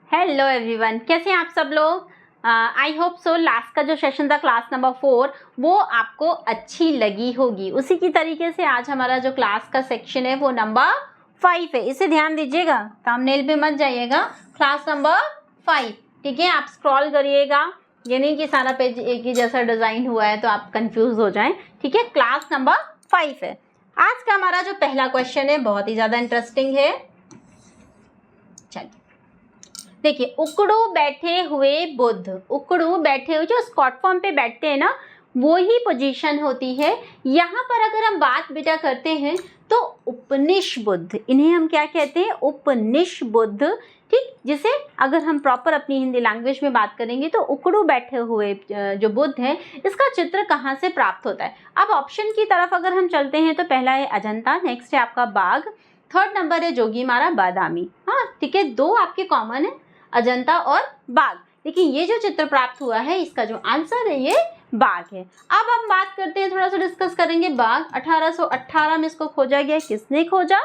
Hello everyone, कैसे हैं आप सब लोग। आई होप सो लास्ट का जो सेशन था क्लास नंबर 4 वो आपको अच्छी लगी होगी। उसी की तरीके से आज हमारा जो क्लास का सेक्शन है वो नंबर 5 है। इसे ध्यान दीजिएगा, थंबनेल पे मत जाइएगा। क्लास नंबर 5, ठीक है। आप स्क्रॉल करिएगा, ये नहीं कि सारा पेज एक ही जैसा डिजाइन हुआ है तो आप कंफ्यूज हो जाएं, ठीक है। क्लास नंबर 5 है। आज का हमारा जो पहला क्वेश्चन है बहुत ही ज्यादा इंटरेस्टिंग है। चलिए देखिए, उकड़ू बैठे हुए बुद्ध, उकड़ू बैठे हुए जो स्क्वाट फॉर्म पे बैठते हैं ना, वो ही पोजीशन होती है। यहाँ पर अगर हम बात बेटा करते हैं तो उपनिष बुद्ध, इन्हें हम क्या कहते हैं, उपनिष बुद्ध, ठीक। जिसे अगर हम प्रॉपर अपनी हिंदी लैंग्वेज में बात करेंगे तो उकड़ू बैठे हुए जो बुद्ध है, इसका चित्र कहाँ से प्राप्त होता है। अब ऑप्शन की तरफ अगर हम चलते हैं तो पहला है अजंता, नेक्स्ट है आपका बाघ, थर्ड नंबर है जोगीमारा, बादामी। हाँ ठीक है, दो आपके कॉमन है, अजंता और बाघ। लेकिन ये जो चित्र प्राप्त हुआ है इसका जो आंसर है ये बाघ है। अब हम बात करते हैं, थोड़ा सा डिस्कस करेंगे। बाघ 1818 में इसको खोजा गया। किसने खोजा?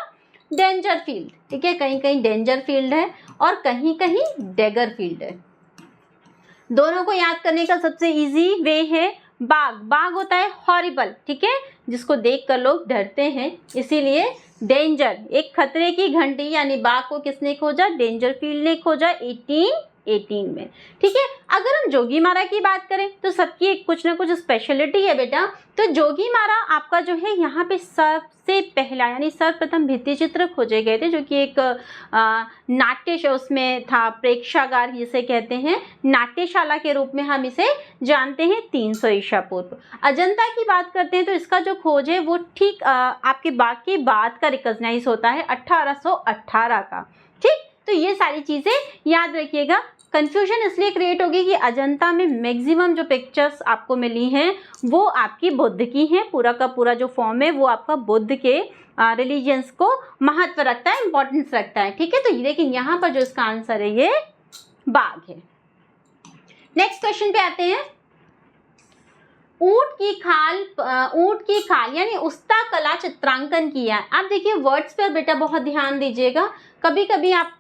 डेंजर फील्ड, ठीक है। कहीं कहीं डेंजर फील्ड है और कहीं कहीं डेगर फील्ड है। दोनों को याद करने का सबसे इजी वे है बाघ। बाघ होता है हॉरिबल, ठीक है, जिसको देखकर लोग डरते हैं, इसीलिए डेंजर, एक खतरे की घंटी, यानी बाघ को किसने खोजा? डेंजर फील्ड ने खोजा 1818 में, ठीक है। अगर हम जोगीमारा की बात करें तो सबकी एक कुछ ना कुछ स्पेशलिटी है बेटा। तो जोगीमारा आपका जो है यहाँ पे सबसे पहला यानी सर्वप्रथम भित्ति चित्र खोजे गए थे, जो कि एक नाट्य उसमें था, प्रेक्षागार जिसे कहते हैं, नाट्यशाला के रूप में हम इसे जानते हैं, 300 ईसा पूर्व। अजंता की बात करते हैं तो इसका जो खोज है वो ठीक आपके बाघ की बात का रिकॉग्नाइज होता है 1818 का, ठीक। तो ये सारी चीजें याद रखिएगा। कंफ्यूजन इसलिए क्रिएट होगी कि अजंता में मैक्सिमम जो पिक्चर्स आपको मिली हैं वो आपकी बुद्ध की हैं। पूरा का पूरा जो फॉर्म है वो आपका बुद्ध के रिलीजियंस को महत्व रखता है, इंपॉर्टेंस रखता है, ठीक है। तो लेकिन यहाँ पर जो इसका आंसर है ये बाघ है। नेक्स्ट क्वेश्चन पे आते हैं। ऊंट की खाल यानी उस्ता कला चित्रांकन किया है। आप देखिए वर्ड्स पर बेटा बहुत ध्यान दीजिएगा। कभी कभी आप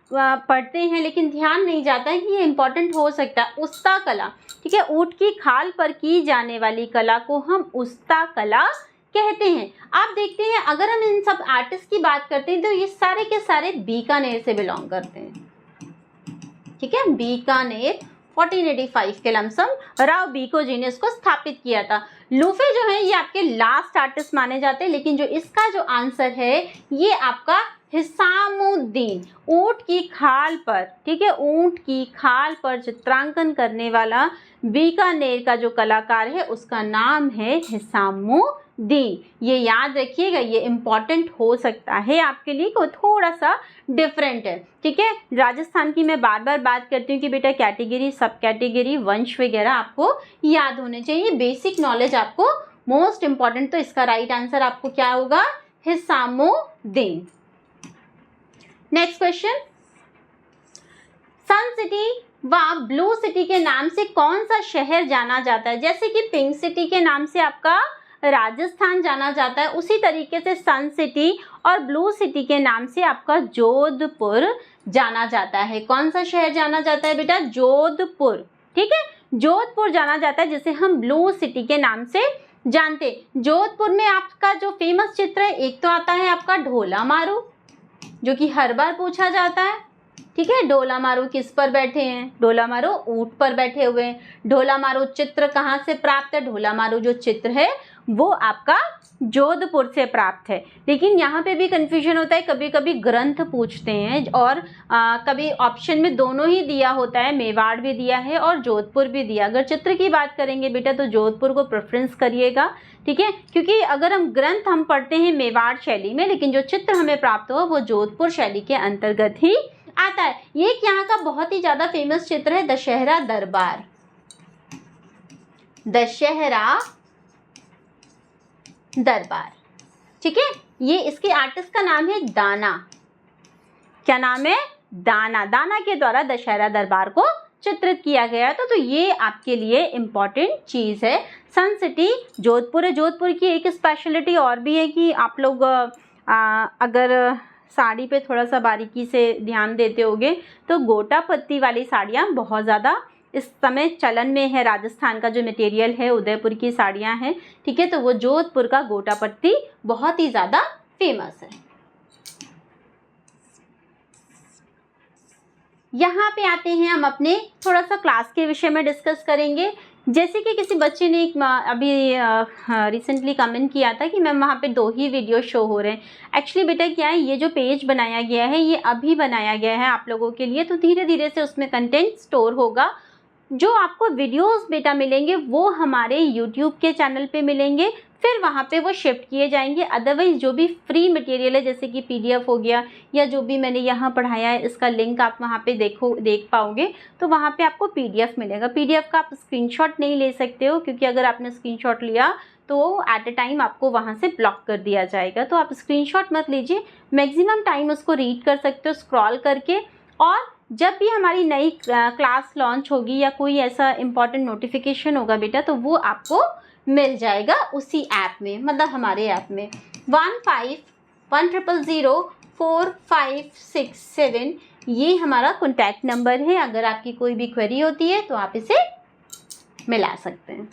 पढ़ते हैं लेकिन ध्यान नहीं जाता है कि ये इंपॉर्टेंट हो सकता है। उस्ता कला, ठीक है, ऊंट की खाल पर की जाने वाली कला को हम उस्ता कला कहते हैं। आप देखते हैं अगर हम इन सब आर्टिस्ट की बात करते हैं तो ये सारे के सारे बीकानेर से बिलोंग करते हैं, ठीक है। बीकानेर 1485 के लमसम राव बीको जी ने इसको स्थापित किया था। लूफे जो है ये आपके लास्ट आर्टिस्ट माने जाते हैं, लेकिन जो इसका जो आंसर है ये आपका हिसामुद्दीन, ऊंट की खाल पर, ठीक है, ऊंट की खाल पर चित्रांकन करने वाला बीकानेर का जो कलाकार है उसका नाम है हिसामुद्दीन। ये याद रखिएगा, ये इंपॉर्टेंट हो सकता है आपके लिए, को थोड़ा सा डिफरेंट है, ठीक है। राजस्थान की मैं बार बार बात करती हूँ कि बेटा कैटेगरी, सब कैटेगरी, वंश वगैरह आपको याद होने चाहिए, बेसिक नॉलेज आपको मोस्ट इंपॉर्टेंट। तो इसका राइट आंसर आपको क्या होगा? हिसामुद्दीन। नेक्स्ट क्वेश्चन, सन सिटी व ब्लू सिटी के नाम से कौन सा शहर जाना जाता है? जैसे कि पिंक सिटी के नाम से आपका राजस्थान जाना जाता है, उसी तरीके से सन सिटी और ब्लू सिटी के नाम से आपका जोधपुर जाना जाता है। कौन सा शहर जाना जाता है बेटा? जोधपुर, ठीक है, जोधपुर जाना जाता है, जिसे हम ब्लू सिटी के नाम से जानते। जोधपुर में आपका जो फेमस चित्र है, एक तो आता है आपका ढोला मारू, जो कि हर बार पूछा जाता है, ठीक है। ढोला मारू किस पर बैठे हैं? ढोला मारू ऊंट पर बैठे हुए हैं। ढोला मारू चित्र कहाँ से प्राप्त है? ढोला मारू जो चित्र है वो आपका जोधपुर से प्राप्त है। लेकिन यहाँ पे भी कंफ्यूजन होता है, कभी कभी ग्रंथ पूछते हैं और कभी ऑप्शन में दोनों ही दिया होता है, मेवाड़ भी दिया है और जोधपुर भी दिया। अगर चित्र की बात करेंगे बेटा तो जोधपुर को प्रेफरेंस करिएगा, ठीक है, क्योंकि अगर हम ग्रंथ हम पढ़ते हैं मेवाड़ शैली में, लेकिन जो चित्र हमें प्राप्त हुआ वो जोधपुर शैली के अंतर्गत ही आता है। ये एक यहाँ का बहुत ही ज्यादा फेमस चित्र है, दशहरा दरबार। दशहरा दरबार, ठीक है। ये इसके आर्टिस्ट का नाम है दाना। क्या नाम है? दाना। दाना के द्वारा दशहरा दरबार को चित्रित किया गया था। तो ये आपके लिए इंपॉर्टेंट चीज है। सन सिटी जोधपुर है। जोधपुर की एक स्पेशलिटी और भी है कि आप लोग अगर साड़ी पे थोड़ा सा बारीकी से ध्यान देते होगे तो गोटा पत्ती वाली साड़ियाँ बहुत ज़्यादा इस समय चलन में है। राजस्थान का जो मटेरियल है उदयपुर की साड़ियाँ हैं, ठीक है, तो वो जोधपुर का गोटा पत्ती बहुत ही ज़्यादा फेमस है। यहाँ पे आते हैं हम अपने थोड़ा सा क्लास के विषय में डिस्कस करेंगे। जैसे कि किसी बच्चे ने एक अभी रिसेंटली कमेंट किया था कि मैम वहाँ पे 2 ही वीडियो शो हो रहे हैं। एक्चुअली बेटा क्या है, ये जो पेज बनाया गया है ये अभी बनाया गया है आप लोगों के लिए, तो धीरे धीरे से उसमें कंटेंट स्टोर होगा। जो आपको वीडियोस बेटा मिलेंगे वो हमारे यूट्यूब के चैनल पे मिलेंगे, फिर वहाँ पे वो शिफ्ट किए जाएंगे। अदरवाइज जो भी फ्री मटेरियल है जैसे कि पीडीएफ हो गया या जो भी मैंने यहाँ पढ़ाया है इसका लिंक आप वहाँ पे देख पाओगे, तो वहाँ पे आपको पीडीएफ मिलेगा। पीडीएफ का आप स्क्रीनशॉट नहीं ले सकते हो क्योंकि अगर आपने स्क्रीनशॉट लिया तो एट अ टाइम आपको वहाँ से ब्लॉक कर दिया जाएगा, तो आप स्क्रीनशॉट मत लीजिए, मैक्सिमम टाइम उसको रीड कर सकते हो स्क्रॉल करके। और जब भी हमारी नई क्लास लॉन्च होगी या कोई ऐसा इम्पॉर्टेंट नोटिफिकेशन होगा बेटा तो वो आपको मिल जाएगा उसी ऐप में, मतलब हमारे ऐप में 1510045667 ये हमारा कॉन्टैक्ट नंबर है। अगर आपकी कोई भी क्वेरी होती है तो आप इसे मिला सकते हैं।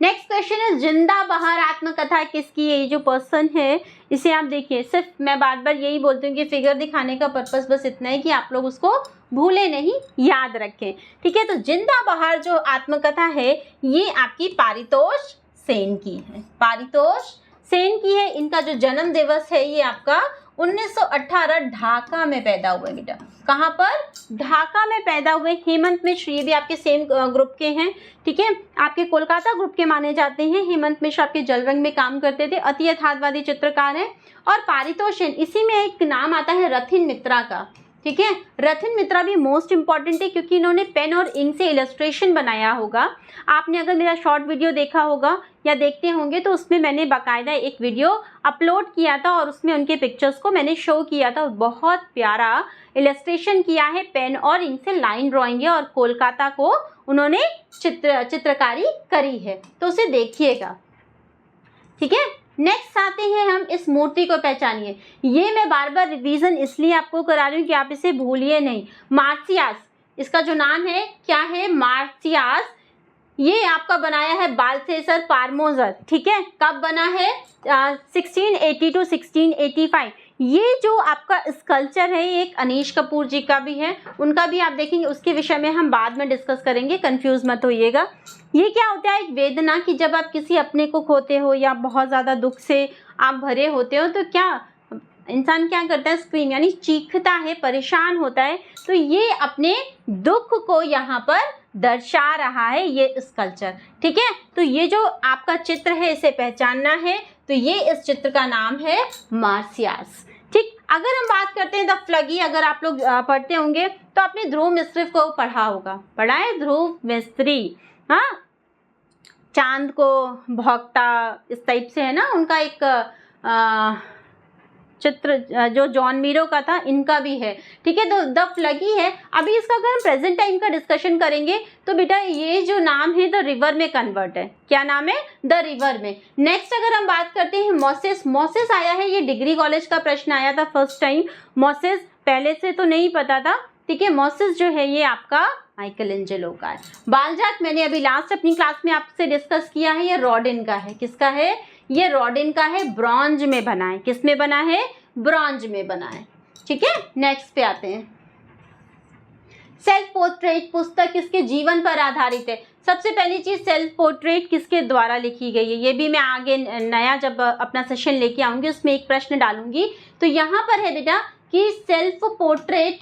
नेक्स्ट क्वेश्चन है जिंदा बहार आत्मकथा किसकी है? ये जो पर्सन है इसे आप देखिए, सिर्फ मैं बार बार यही बोलती हूँ कि फिगर दिखाने का पर्पस बस इतना है कि आप लोग उसको भूले नहीं, याद रखें, ठीक है। तो जिंदा बहार जो आत्मकथा है ये आपकी पारितोष सेन की है, पारितोष सेन की है। इनका जो जन्म दिवस है ये आपका 1918 ढाका में पैदा हुए बेटा। कहाँ पर? ढाका में पैदा हुए। हेमंत मिश्र ये भी आपके सेम ग्रुप के हैं, ठीक है, आपके कोलकाता ग्रुप के माने जाते हैं। हेमंत मिश्र आपके जलरंग में काम करते थे, अति यथार्थवादी चित्रकार हैं। और पारितोष सेन, इसी में एक नाम आता है रथिन मित्रा का, ठीक है। रथिन मित्रा भी मोस्ट इंपॉर्टेंट है क्योंकि इन्होंने पेन और इंक से इलस्ट्रेशन बनाया होगा। आपने अगर मेरा शॉर्ट वीडियो देखा होगा या देखते होंगे तो उसमें मैंने बाकायदा एक वीडियो अपलोड किया था और उसमें उनके पिक्चर्स को मैंने शो किया था। बहुत प्यारा इलस्ट्रेशन किया है, पेन और इंक से लाइन ड्राइंग है और कोलकाता को उन्होंने चित्रकारी करी है, तो उसे देखिएगा, ठीक है। नेक्स्ट आते हैं हम इस मूर्ति को पहचानिए। ये मैं बार बार रिवीजन इसलिए आपको करा रही हूँ कि आप इसे भूलिए नहीं। मार्सियास, इसका जो नाम है क्या है? मार्सियास। ये आपका बनाया है बालसेसर पारमोजर, ठीक है। कब बना है? 1680 to 1685। ये जो आपका स्कल्पचर है एक अनीश कपूर जी का भी है, उनका भी आप देखेंगे, उसके विषय में हम बाद में डिस्कस करेंगे, कंफ्यूज मत होइएगा। ये क्या होता है? एक वेदना की जब आप किसी अपने को खोते हो या बहुत ज़्यादा दुख से आप भरे होते हो तो क्या इंसान क्या करता है? स्क्रीम यानी चीखता है, परेशान होता है, तो ये अपने दुख को यहाँ पर दर्शा रहा है ये स्कल्पचर, ठीक है। तो ये जो आपका चित्र है इसे पहचानना है, तो ये इस चित्र का नाम है मार्सियास, ठीक। अगर हम बात करते हैं द फ्लगी, अगर आप लोग पढ़ते होंगे तो आपने ध्रुव मिस्त्री को पढ़ा होगा, पढ़ा है ध्रुव मिस्त्री, हाँ, चांद को भौंकता इस टाइप से है ना उनका एक चित्र जो जॉन मीरो का था, इनका भी है, ठीक है। तो द फ्लगी है। अभी इसका अगर हम प्रेजेंट टाइम का डिस्कशन करेंगे तो बेटा ये जो नाम है द रिवर में कन्वर्ट है। क्या नाम है? द रिवर में। नेक्स्ट अगर हम बात करते हैं मोसेस, मोसेस आया है, ये डिग्री कॉलेज का प्रश्न आया था फर्स्ट टाइम। मोसेस पहले से तो नहीं पता था, ठीक है। मोसेस जो है ये आपका माइकलएंजेलो का है। बालजाक मैंने अभी लास्ट अपनी क्लास में आपसे डिस्कस किया है, ये रॉडिन का है। किसका है? ये रॉडिन का है, ब्रॉन्ज में बना है। किस में बना है? ब्रॉन्ज में बना है, ठीक है। नेक्स्ट पे आते हैं। सेल्फ पोर्ट्रेट पुस्तक किसके जीवन पर आधारित है? सबसे पहली चीज, सेल्फ पोर्ट्रेट किसके द्वारा लिखी गई है? ये भी मैं आगे नया जब अपना सेशन लेके आऊंगी उसमें एक प्रश्न डालूंगी। तो यहाँ पर है बेटा कि सेल्फ पोर्ट्रेट,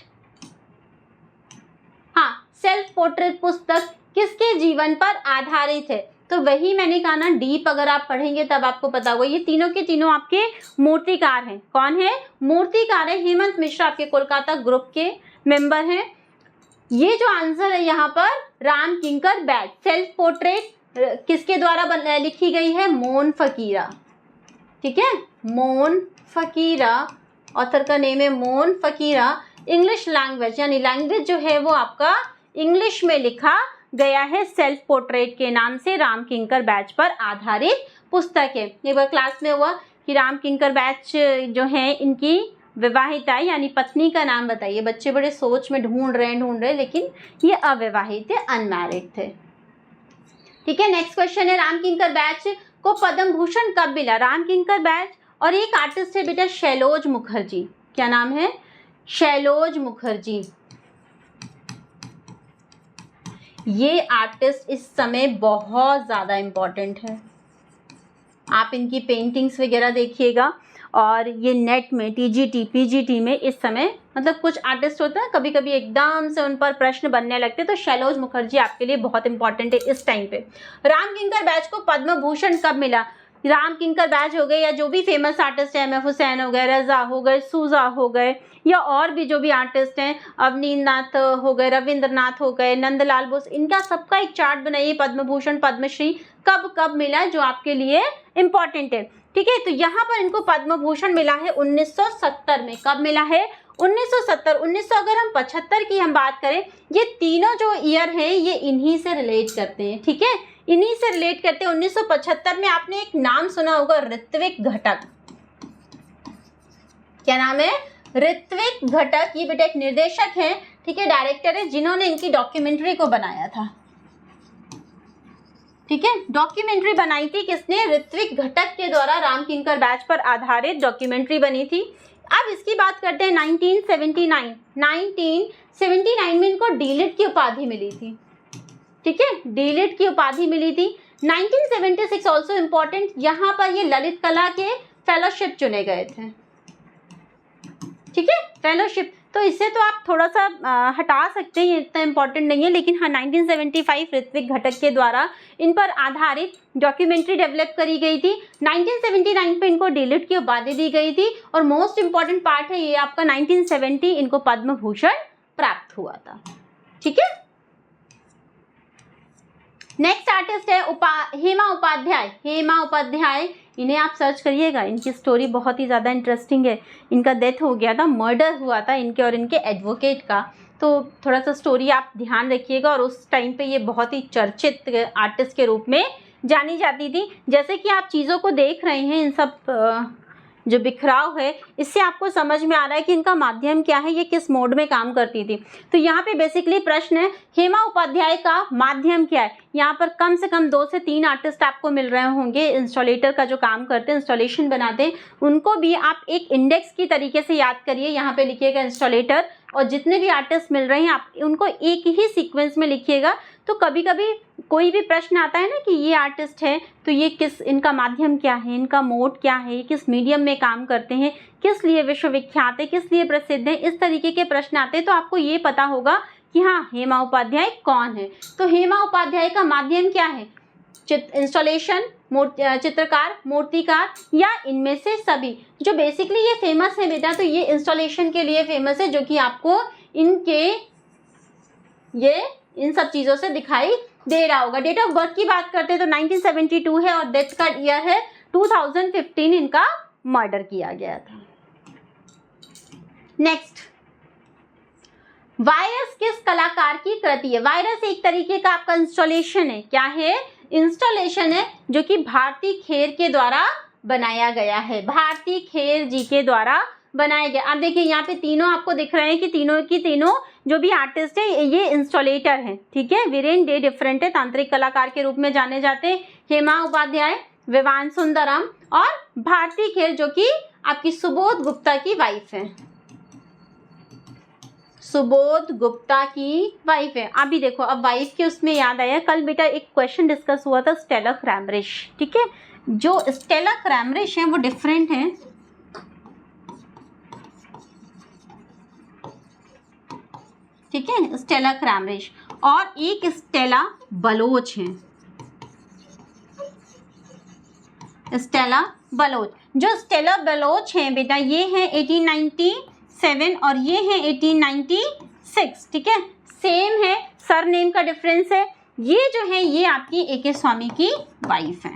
हाँ, सेल्फ पोर्ट्रेट पुस्तक किसके जीवन पर आधारित है? तो वही मैंने कहा ना, डीप अगर आप पढ़ेंगे तब आपको पता होगा। ये तीनों के तीनों आपके मूर्तिकार हैं। कौन है? मूर्तिकार है हेमंत मिश्र, आपके कोलकाता ग्रुप के मेंबर हैं। ये जो आंसर है यहाँ पर राम किंकर बैच। सेल्फ पोर्ट्रेट किसके द्वारा लिखी गई है? मोन फकीरा, ठीक है, मोन फकीरा, ऑथर का नेम है मोन फकीरा। इंग्लिश लैंग्वेज यानी लैंग्वेज जो है वो आपका इंग्लिश में लिखा गया है, सेल्फ पोर्ट्रेट के नाम से राम किंकर बैच पर आधारित पुस्तक है। एक बार क्लास में हुआ कि राम किंकर बैच जो है इनकी विवाहिता यानी पत्नी का नाम बताइए। बच्चे बड़े सोच में ढूंढ रहे लेकिन ये अविवाहित थे, अनमैरिड थे। ठीक है, नेक्स्ट क्वेश्चन है राम किंकर बैच को पद्म भूषण कब मिला? राम किंकर बैच और एक आर्टिस्ट है बेटा शैलोज मुखर्जी। क्या नाम है? शैलोज मुखर्जी। ये आर्टिस्ट इस समय बहुत ज़्यादा इम्पोर्टेंट है। आप इनकी पेंटिंग्स वगैरह देखिएगा और ये नेट में टीजीटी पीजीटी में इस समय मतलब कुछ आर्टिस्ट होते हैं कभी कभी एकदम से उन पर प्रश्न बनने लगते हैं, तो शैलोज मुखर्जी आपके लिए बहुत इंपॉर्टेंट है इस टाइम पे। राम किंकर बैच को पद्म भूषण कब मिला? राम किंकर बैच हो गए या जो भी फेमस आर्टिस्ट है, एम.एफ. हुसैन हो गए, रजा हो गए, सूजा हो गए या और भी जो भी आर्टिस्ट हैं, अवनींद्रनाथ हो गए, रविंद्रनाथ हो गए, नंदलाल बोस, इनका सबका एक चार्ट बनाइए पद्म भूषण पद्मश्री कब कब मिला जो आपके लिए इम्पॉर्टेंट है। ठीक है, तो यहाँ पर इनको पद्म भूषण मिला है 1970 में। कब मिला है? 1970। 1900 अगर हम 75 की हम बात करें, ये तीनों जो ईयर हैं ये इन्हीं से रिलेट करते हैं। ठीक है, इन्हीं से रिलेट करते हैं। 1975 में आपने एक नाम सुना होगा, ऋत्विक घटक। क्या नाम है? ऋत्विक घटक। ये बेटा एक निर्देशक है, ठीक है, डायरेक्टर है, जिन्होंने इनकी डॉक्यूमेंट्री को बनाया था। ठीक है, डॉक्यूमेंट्री बनाई थी किसने? ऋत्विक घटक के द्वारा राम किंकर बैच पर आधारित डॉक्यूमेंट्री बनी थी। अब इसकी बात करते हैं 1979। 1979 में इनको डीलिट की उपाधि मिली थी। ठीक है, डीलिट की उपाधि मिली थी। 1976 ऑल्सो इम्पोर्टेंट, यहाँ पर ये ललित कला के फेलोशिप चुने गए थे। ठीक है, फेलोशिप, तो इससे तो आप थोड़ा सा हटा सकते हैं, ये इतना इम्पोर्टेंट नहीं है, लेकिन हाँ 1975 ऋत्विक घटक के द्वारा इन पर आधारित डॉक्यूमेंट्री डेवलप करी गई थी। 1979 पे इनको डीलिट की उपाधि दी गई थी और मोस्ट इम्पॉर्टेंट पार्ट है ये आपका 1970 इनको पद्म भूषण प्राप्त हुआ था। ठीक है, नेक्स्ट आर्टिस्ट है हेमा उपाध्याय। हेमा उपाध्याय, इन्हें आप सर्च करिएगा, इनकी स्टोरी बहुत ही ज़्यादा इंटरेस्टिंग है। इनका डेथ हो गया था, मर्डर हुआ था इनके और इनके एडवोकेट का, तो थोड़ा सा स्टोरी आप ध्यान रखिएगा। और उस टाइम पे ये बहुत ही चर्चित आर्टिस्ट के रूप में जानी जाती थी। जैसे कि आप चीज़ों को देख रहे हैं, इन सब जो बिखराव है, इससे आपको समझ में आ रहा है कि इनका माध्यम क्या है, ये किस मोड में काम करती थी। तो यहाँ पे बेसिकली प्रश्न है हेमा उपाध्याय का माध्यम क्या है। यहाँ पर कम से कम 2 से 3 आर्टिस्ट आपको मिल रहे होंगे, इंस्टॉलेटर का जो काम करते हैं, इंस्टॉलेशन बनाते हैं, उनको भी आप एक इंडेक्स की तरीके से याद करिए। यहाँ पे लिखिएगा इंस्टॉलेटर, और जितने भी आर्टिस्ट मिल रहे हैं आप उनको एक ही सीक्वेंस में लिखिएगा। तो कभी कभी कोई भी प्रश्न आता है ना कि ये आर्टिस्ट है तो ये किस, इनका माध्यम क्या है, इनका मोड क्या है, किस मीडियम में काम करते हैं, किस लिए विश्वविख्यात है, किस लिए प्रसिद्ध है, इस तरीके के प्रश्न आते हैं, तो आपको ये पता होगा कि हाँ हेमा उपाध्याय कौन है। तो हेमा उपाध्याय का माध्यम क्या है? इंस्टॉलेशन, चित्रकार, मूर्तिकार या इनमें से सभी। जो बेसिकली ये फेमस है बेटा, तो ये इंस्टॉलेशन के लिए फेमस है, जो कि आपको इन सब चीज़ों से दिखाई दे रहा होगा। डेट ऑफ बर्थ की बात करते हैं तो 1972 है और डेथ का ईयर है 2015, इनका मर्डर किया गया था। नेक्स्ट, वायरस किस कलाकार की कृति है? वायरस एक तरीके का आपका इंस्टॉलेशन है। क्या है? इंस्टॉलेशन है, जो कि भारती खेर के द्वारा बनाया गया है। भारती खेर जी के द्वारा बनाया गया। आप देखिए यहाँ पे तीनों आपको दिख रहे हैं कि तीनों जो भी आर्टिस्ट है ये इंस्टॉलेटर हैं। ठीक है, वीरेन डे डिफरेंट है, तांत्रिक कलाकार के रूप में जाने जाते हैं। हेमा उपाध्याय, विवान सुंदरम और भारती खेर, जो कि आपकी सुबोध गुप्ता की वाइफ है। सुबोध गुप्ता की वाइफ है। अभी देखो, अब वाइफ के उसमें याद आया, कल बेटा एक क्वेश्चन डिस्कस हुआ था स्टेला क्रैमरिश। ठीक है, जो स्टेला क्रैमरिश है वो डिफरेंट है। ठीक है, स्टेला क्रैमरिश और एक स्टेला बलोच है। स्टेला बलोच, जो स्टेला बलोच है बेटा ये है 1897 और ये है 1896। ठीक है, सेम है, सर नेम का डिफरेंस है। ये जो है ये आपकी ए.के. स्वामी की वाइफ है।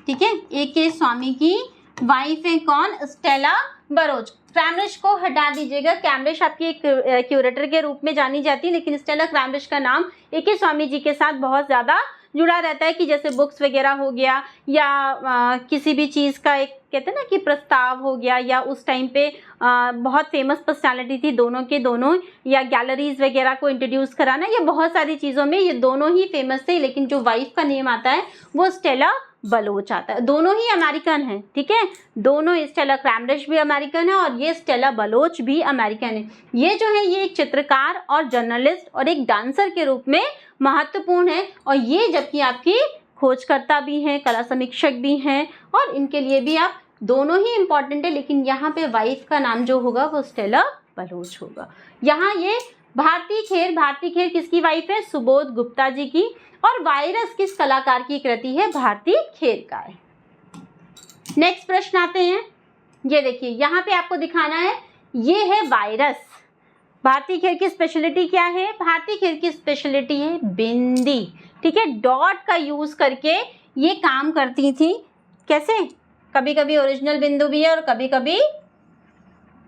ठीक है, ए.के. स्वामी की वाइफ है कौन? Stella Bloch. क्रैमरिश को हटा दीजिएगा, क्रैमरिश आपकी एक क्यूरेटर के रूप में जानी जाती है, लेकिन स्टेला क्रैमरिश का नाम ए.के. स्वामी जी के साथ बहुत ज़्यादा जुड़ा रहता है कि जैसे बुक्स वगैरह हो गया या किसी भी चीज़ का एक कहते हैं ना कि प्रस्ताव हो गया, या उस टाइम पे बहुत फेमस पर्सनालिटी थी दोनों के दोनों, या गैलरीज वगैरह को इंट्रोड्यूस कराना, ये बहुत सारी चीज़ों में ये दोनों ही फेमस थे। लेकिन जो वाइफ का नेम आता है वो स्टेला बलोच आता है। दोनों ही अमेरिकन हैं, ठीक है, दोनों, स्टेला क्रैमरिश भी अमेरिकन है और ये स्टेला बलोच भी अमेरिकन है। ये जो है ये एक चित्रकार और जर्नलिस्ट और एक डांसर के रूप में महत्वपूर्ण है, और ये जबकि आपकी खोजकर्ता भी हैं, कला समीक्षक भी हैं, और इनके लिए भी आप दोनों ही इम्पॉर्टेंट है। लेकिन यहाँ पे वाइफ का नाम जो होगा वो स्टेला बलोच होगा। यहाँ ये भारती खेर किसकी वाइफ है? सुबोध गुप्ता जी की। और वायरस किस कलाकार की कृति है? भारती खेर का है। नेक्स्ट प्रश्न आते हैं, ये देखिए यहाँ पे आपको दिखाना है, ये है वायरस। भारती खेर की स्पेशलिटी क्या है? भारती खेर की स्पेशलिटी है बिंदी, ठीक है, डॉट का यूज करके ये काम करती थी। कैसे? कभी कभी ओरिजिनल बिंदु भी है और कभी कभी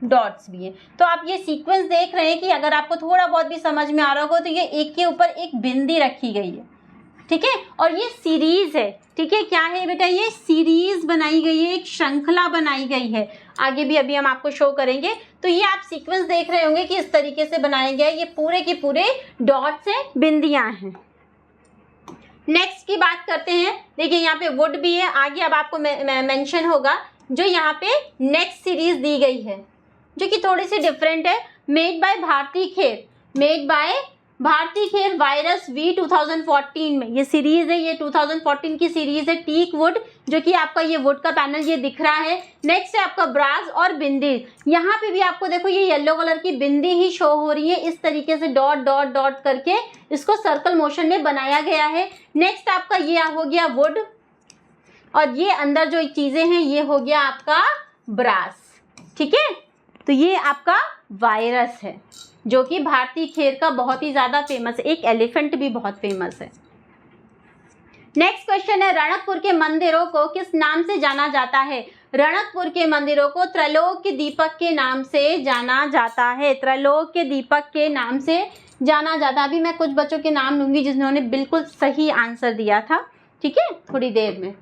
डॉट्स भी है। तो आप ये सीक्वेंस देख रहे हैं कि अगर आपको थोड़ा बहुत भी समझ में आ रहा होगा तो ये एक के ऊपर एक बिंदी रखी गई है, ठीक है, और ये सीरीज है, ठीक है। क्या है बेटा? ये सीरीज बनाई गई है, एक श्रृंखला बनाई गई है। आगे भी अभी हम आपको शो करेंगे। तो ये आप सीक्वेंस देख रहे होंगे कि इस तरीके से बनाया गया है, ये पूरे के पूरे डॉट्स हैं, बिंदियां हैं। नेक्स्ट की बात करते हैं, देखिए यहाँ पे वुड भी है, आगे अब आपको मेंशन होगा। जो यहाँ पे नेक्स्ट सीरीज दी गई है जो कि थोड़ी सी डिफरेंट है, made by Bharti Kher, made by Bharti Kher virus V 2014 में ये सीरीज है, ये 2014 की सीरीज है। टीक वुड, जो कि आपका ये वुड का पैनल ये दिख रहा है। नेक्स्ट है आपका ब्रास और बिंदी, यहाँ पे भी आपको देखो ये येलो कलर की बिंदी ही शो हो रही है, इस तरीके से डॉट डॉट डॉट करके इसको सर्कल मोशन में बनाया गया है। नेक्स्ट आपका ये हो गया वुड, और ये अंदर जो चीजें हैं ये हो गया आपका ब्रास, ठीक है। तो ये आपका वायरस है जो कि भारती खेर का बहुत ही ज्यादा फेमस है। एक एलिफेंट भी बहुत फेमस है। नेक्स्ट क्वेश्चन है, रणकपुर के मंदिरों को किस नाम से जाना जाता है? रणकपुर के मंदिरों को त्रैलोक्य दीपक के नाम से जाना जाता है, त्रैलोक्य दीपक के नाम से जाना जाता है। अभी मैं कुछ बच्चों के नाम लूंगी जिन्होंने बिल्कुल सही आंसर दिया था, ठीक है, थोड़ी देर में।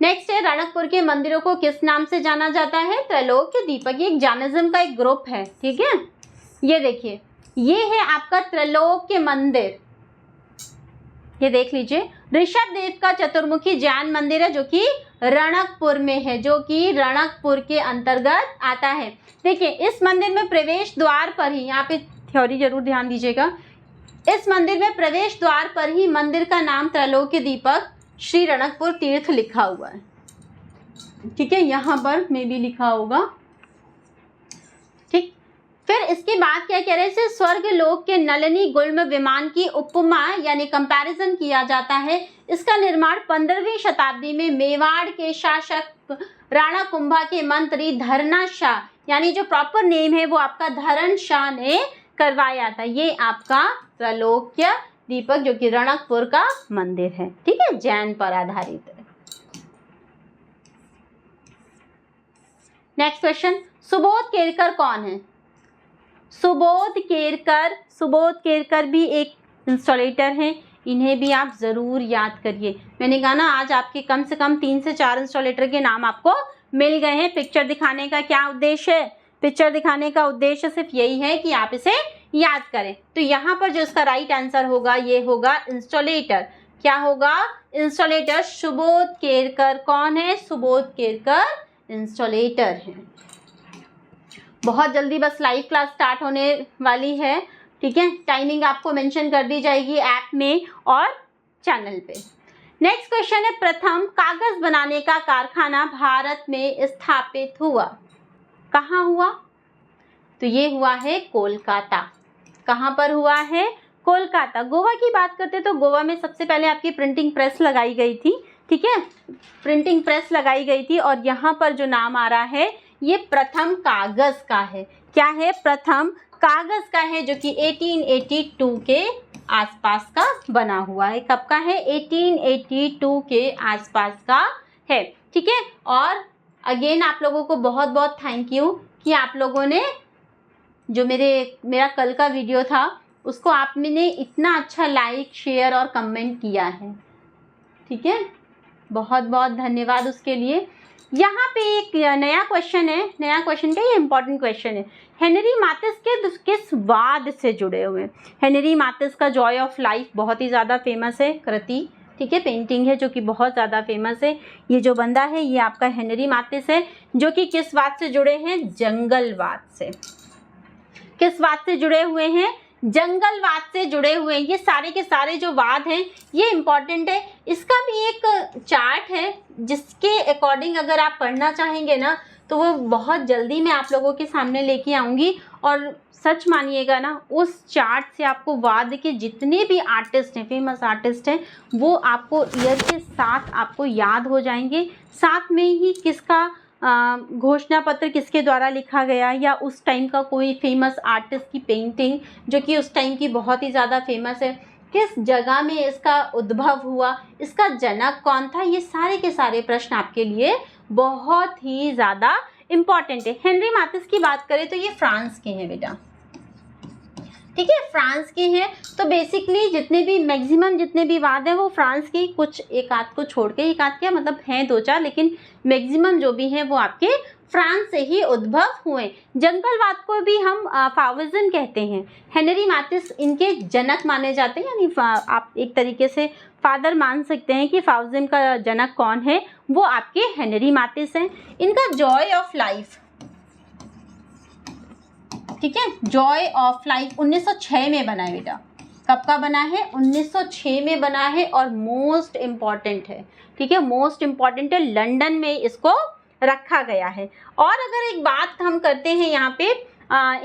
नेक्स्ट है, रणकपुर के मंदिरों को किस नाम से जाना जाता है? त्रैलोक्य दीपक। ये एक जैनिज्म का एक ग्रुप है, ठीक है। ये देखिए, ये है आपका त्रैलोक्य मंदिर, ये देख लीजिए। ऋषभ देव का चतुर्मुखी जैन मंदिर है जो कि रणकपुर में है, जो कि रणकपुर के अंतर्गत आता है। देखिए इस मंदिर में प्रवेश द्वार पर ही, यहाँ पे थ्योरी जरूर ध्यान दीजिएगा, इस मंदिर में प्रवेश द्वार पर ही मंदिर का नाम त्रैलोक्य दीपक श्री रणकपुर तीर्थ लिखा हुआ है, ठीक है, यहाँ पर में भी लिखा होगा, ठीक। फिर इसके बाद क्या कह रहे हैं, स्वर्ग लोक के नलिनी गुल्म विमान की उपमा यानी कंपैरिजन किया जाता है। इसका निर्माण 15वीं शताब्दी में मेवाड़ के शासक राणा कुंभा के मंत्री धरना शाह, यानी जो प्रॉपर नेम है वो आपका धरन शाह ने करवाया था। ये आपका त्रैलोक्य दीपक जो कि रणकपुर का मंदिर है, ठीक है, जैन पर आधारित है। नेक्स्ट क्वेश्चन, सुबोध केरकर कौन है? सुबोध केरकर भी एक इंस्टॉलेटर हैं, इन्हें भी आप जरूर याद करिए। मैंने कहा ना आज आपके कम से कम 3 से 4 इंस्टॉलेटर के नाम आपको मिल गए हैं। पिक्चर दिखाने का क्या उद्देश्य है? पिक्चर दिखाने का उद्देश्य सिर्फ यही है कि आप इसे याद करें। तो यहाँ पर जो इसका राइट आंसर होगा ये होगा इंस्टॉलेटर। क्या होगा? इंस्टॉलेटर। सुबोध केरकर कौन है? सुबोध केरकर इंस्टॉलेटर है। बहुत जल्दी बस लाइव क्लास स्टार्ट होने वाली है, ठीक है, टाइमिंग आपको मेंशन कर दी जाएगी ऐप में और चैनल पे। नेक्स्ट क्वेश्चन है, प्रथम कागज बनाने का कारखाना भारत में स्थापित हुआ, कहाँ हुआ? तो ये हुआ है कोलकाता। कहाँ पर हुआ है? कोलकाता। गोवा की बात करते तो गोवा में सबसे पहले आपकी प्रिंटिंग प्रेस लगाई गई थी, ठीक है, प्रिंटिंग प्रेस लगाई गई थी। और यहाँ पर जो नाम आ रहा है ये प्रथम कागज का है। क्या है? प्रथम कागज का है, जो कि 1882 के आसपास का बना हुआ है। कब का है? 1882 के आसपास का है, ठीक है। और अगेन आप लोगों को बहुत बहुत थैंक यू कि आप लोगों ने जो मेरा कल का वीडियो था उसको आपने इतना अच्छा लाइक शेयर और कमेंट किया है, ठीक है, बहुत बहुत धन्यवाद उसके लिए। यहाँ पे एक नया क्वेश्चन है, नया क्वेश्चन क्या, ये इंपॉर्टेंट क्वेश्चन है। हेनरी माथिस के किस वाद से जुड़े हुए हैं? हेनरी माथिस का जॉय ऑफ लाइफ बहुत ही ज़्यादा फेमस है कृति, ठीक है, पेंटिंग है जो कि बहुत ज़्यादा फेमस है। ये जो बंदा है ये आपका हेनरी माथिस है, जो कि किस वाद से जुड़े हैं? जंगलवाद से। किस वाद से जुड़े हुए हैं? जंगलवाद से जुड़े हुए हैं। ये सारे के सारे जो वाद हैं ये इंपॉर्टेंट है। इसका भी एक चार्ट है जिसके अकॉर्डिंग अगर आप पढ़ना चाहेंगे ना तो वो बहुत जल्दी मैं आप लोगों के सामने लेके आऊँगी, और सच मानिएगा ना उस चार्ट से आपको वाद के जितने भी आर्टिस्ट हैं, फेमस आर्टिस्ट हैं, वो आपको ईयर के साथ आपको याद हो जाएंगे। साथ में ही किसका घोषणा पत्र किसके द्वारा लिखा गया, या उस टाइम का कोई फेमस आर्टिस्ट की पेंटिंग जो कि उस टाइम की बहुत ही ज़्यादा फेमस है, किस जगह में इसका उद्भव हुआ, इसका जनक कौन था, ये सारे के सारे प्रश्न आपके लिए बहुत ही ज़्यादा इम्पॉर्टेंट है। हेनरी माथिस की बात करें तो ये फ्रांस के हैं बेटा, ठीक है, फ्रांस के हैं। तो बेसिकली जितने भी मैक्सिमम जितने भी वाद हैं वो फ्रांस की, कुछ एक आध को छोड़ के, एक आध क्या मतलब हैं दो चार, लेकिन मैक्सिमम जो भी हैं वो आपके फ्रांस से ही उद्भव हुए। जंगलवाद को भी हम फाविज्म कहते हैं। हेनरी माथिस इनके जनक माने जाते हैं, यानी आप एक तरीके से फादर मान सकते हैं कि फाविज्म का जनक कौन है, वो आपके हेनरी माथिस हैं। इनका जॉय ऑफ लाइफ, ठीक है, जॉय ऑफ लाइफ 1906 में बना है बेटा। कब का बना है? 1906 में बना है, और मोस्ट इम्पॉर्टेंट है, ठीक है, मोस्ट इम्पॉर्टेंट है, लंदन में इसको रखा गया है। और अगर एक बात हम करते हैं यहाँ पे,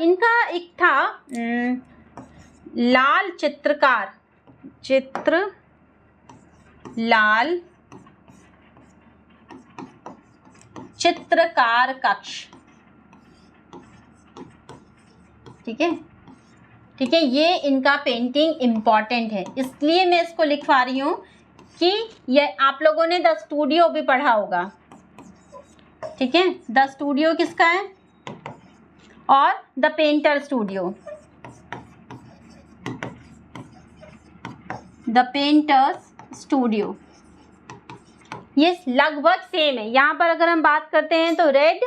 इनका एक था लाल चित्रकार कक्ष, ठीक है, ठीक है, ये इनका पेंटिंग इम्पॉर्टेंट है, इसलिए मैं इसको लिखवा रही हूँ कि ये आप लोगों ने द स्टूडियो भी पढ़ा होगा, ठीक है, द स्टूडियो किसका है, और the painter studio, the painters studio, ये लगभग सेम है। यहाँ पर अगर हम बात करते हैं तो रेड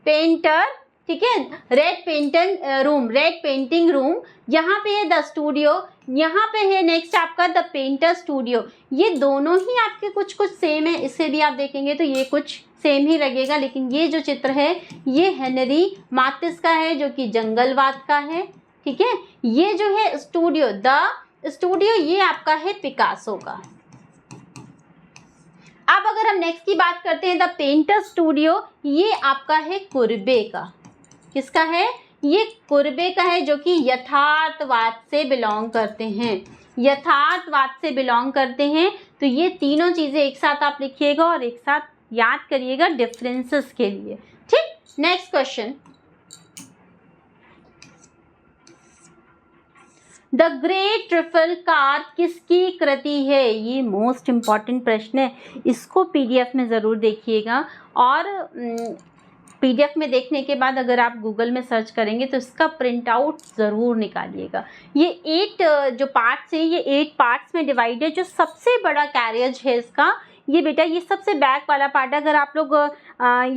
पेंटर, ठीक है, रेड पेंटिंग रूम, यहाँ पे है द स्टूडियो, यहाँ पे है नेक्स्ट आपका द पेंटर स्टूडियो। ये दोनों ही आपके कुछ कुछ सेम है, इसे भी आप देखेंगे तो ये कुछ सेम ही लगेगा, लेकिन ये जो चित्र है ये हेनरी माथिस का है जो कि जंगलवाद का है, ठीक है। ये जो है स्टूडियो, द स्टूडियो, ये आपका है पिकासो का। अब अगर हम नेक्स्ट की बात करते हैं द पेंटर स्टूडियो, ये आपका है कुर्बे का। किसका है? ये कुर्बे का है, जो कि यथार्थवाद से बिलोंग करते हैं, यथार्थवाद से बिलोंग करते हैं। तो ये तीनों चीजें एक साथ आप लिखिएगा और एक साथ याद करिएगा डिफरेंसेस के लिए, ठीक। नेक्स्ट क्वेश्चन, द ग्रेट ट्रफलकार किसकी कृति है? ये मोस्ट इम्पॉर्टेंट प्रश्न है, इसको पीडीएफ में ज़रूर देखिएगा, और पीडीएफ में देखने के बाद अगर आप गूगल में सर्च करेंगे तो इसका प्रिंट आउट ज़रूर निकालिएगा। ये 8 जो पार्ट्स हैं, ये 8 पार्ट्स में डिवाइड है। जो सबसे बड़ा कैरियज है इसका, ये बेटा ये सबसे बैक वाला पार्ट है। अगर आप लोग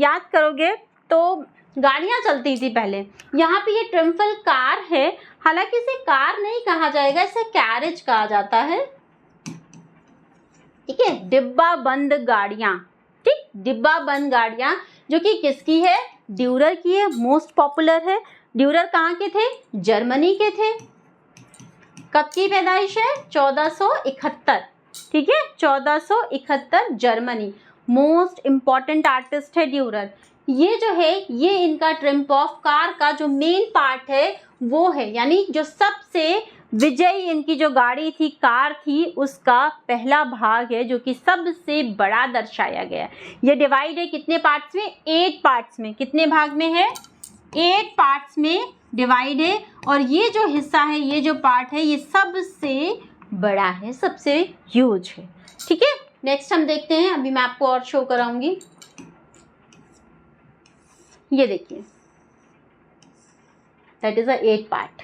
याद करोगे तो गाड़ियाँ चलती थी पहले, यहाँ पे ये ट्रिम्फल कार है, हालांकि इसे कार नहीं कहा जाएगा, इसे कैरेज कहा जाता है, ठीक है, डिब्बा बंद गाड़ियाँ, ठीक, डिब्बा बंद गाड़ियाँ, जो कि किसकी है? ड्यूरर की है, मोस्ट पॉपुलर है। ड्यूरर कहाँ के थे? जर्मनी के थे। कब की पैदाइश है? 1471, ठीक है, 1471, जर्मनी। मोस्ट इम्पॉर्टेंट आर्टिस्ट है ड्यूरर। ये जो है ये इनका ट्रिम्फ ऑफ कार का जो मेन पार्ट है वो है, यानी जो सबसे विजयी इनकी जो गाड़ी थी, कार थी, उसका पहला भाग है जो कि सबसे बड़ा दर्शाया गया है। ये डिवाइड है कितने पार्ट्स में? 8 पार्ट्स में। कितने भाग में है? 8 पार्ट्स में डिवाइड है, और ये जो हिस्सा है, ये जो पार्ट है, ये सबसे बड़ा है, सबसे ह्यूज है, ठीक है। नेक्स्ट हम देखते हैं, अभी मैं आपको और शो कराऊंगी। ये देखिए, दैट इज अ 8 पार्ट।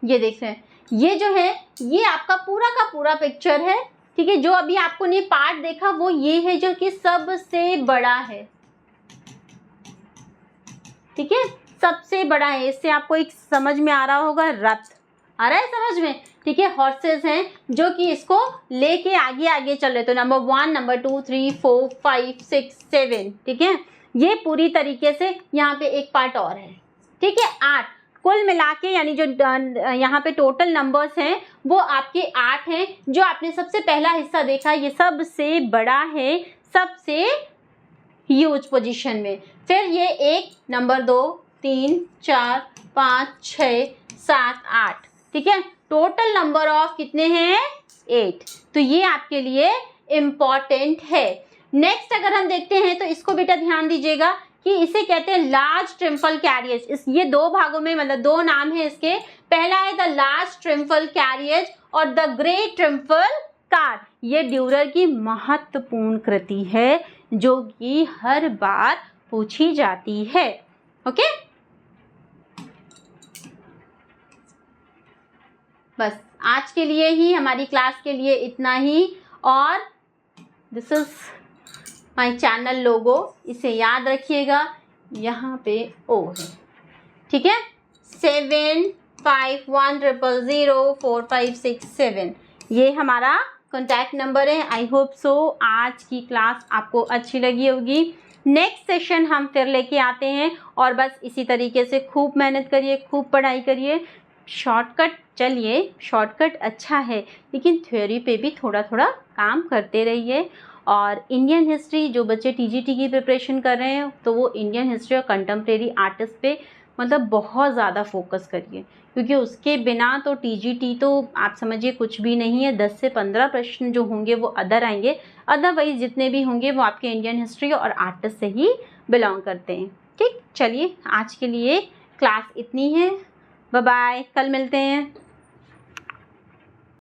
ये देख रहे हैं, ये जो है ये आपका पूरा का पूरा पिक्चर है, ठीक है। जो अभी आपको ने पार्ट देखा वो ये है जो कि सबसे बड़ा है, ठीक है, सबसे बड़ा है। इससे आपको एक समझ में आ रहा होगा, रथ आ रहा है समझ में, ठीक है। हॉर्सेस हैं जो कि इसको लेके आगे आगे चल रहे, तो नंबर 1, नंबर 2, 3, 4, 5, 6, 7, ठीक है। ये पूरी तरीके से यहाँ पे एक पार्ट और है, ठीक है। 8 कुल मिला के, यानी जो यहाँ पे टोटल नंबर्स हैं वो आपके 8 हैं। जो आपने सबसे पहला हिस्सा देखा ये सबसे बड़ा है, सबसे ह्यूज पोजीशन में। फिर ये 1, नंबर 2, 3, 4, 5, 6, 7, 8, ठीक है। टोटल नंबर ऑफ कितने हैं? 8। तो ये आपके लिए इम्पॉर्टेंट है। नेक्स्ट अगर हम देखते हैं तो इसको बेटा ध्यान दीजिएगा कि इसे कहते हैं लार्ज ट्रिम्फल कैरियज। इस ये 2 भागों में, मतलब 2 नाम है इसके। पहला है द लार्ज ट्रिम्फल कैरियज और द ग्रेट ट्रिम्फल कार। ये ड्यूरर की महत्वपूर्ण कृति है जो कि हर बार पूछी जाती है। ओके, बस आज के लिए ही, हमारी क्लास के लिए इतना ही। और दिस इज माय चैनल लोगो, इसे याद रखिएगा, यहाँ पे ओ है, ठीक है। 75100456 ये हमारा कॉन्टैक्ट नंबर है। आई होप सो आज की क्लास आपको अच्छी लगी होगी। नेक्स्ट सेशन हम फिर लेके आते हैं, और बस इसी तरीके से खूब मेहनत करिए, खूब पढ़ाई करिए। शॉर्टकट चलिए, शॉर्टकट अच्छा है, लेकिन थ्योरी पे भी थोड़ा थोड़ा काम करते रहिए। और इंडियन हिस्ट्री, जो बच्चे टीजीटी की प्रिपरेशन कर रहे हैं तो वो इंडियन हिस्ट्री और कंटेम्प्रेरी आर्टिस्ट पे मतलब बहुत ज़्यादा फोकस करिए, क्योंकि उसके बिना तो टीजीटी तो आप समझिए कुछ भी नहीं है। 10 से 15 प्रश्न जो होंगे वो अदर आएंगे, अदरवाइज जितने भी होंगे वो आपके इंडियन हिस्ट्री और आर्टिस्ट से ही बिलोंग करते हैं। ठीक, चलिए आज के लिए क्लास इतनी है। बाय बाय, कल मिलते हैं।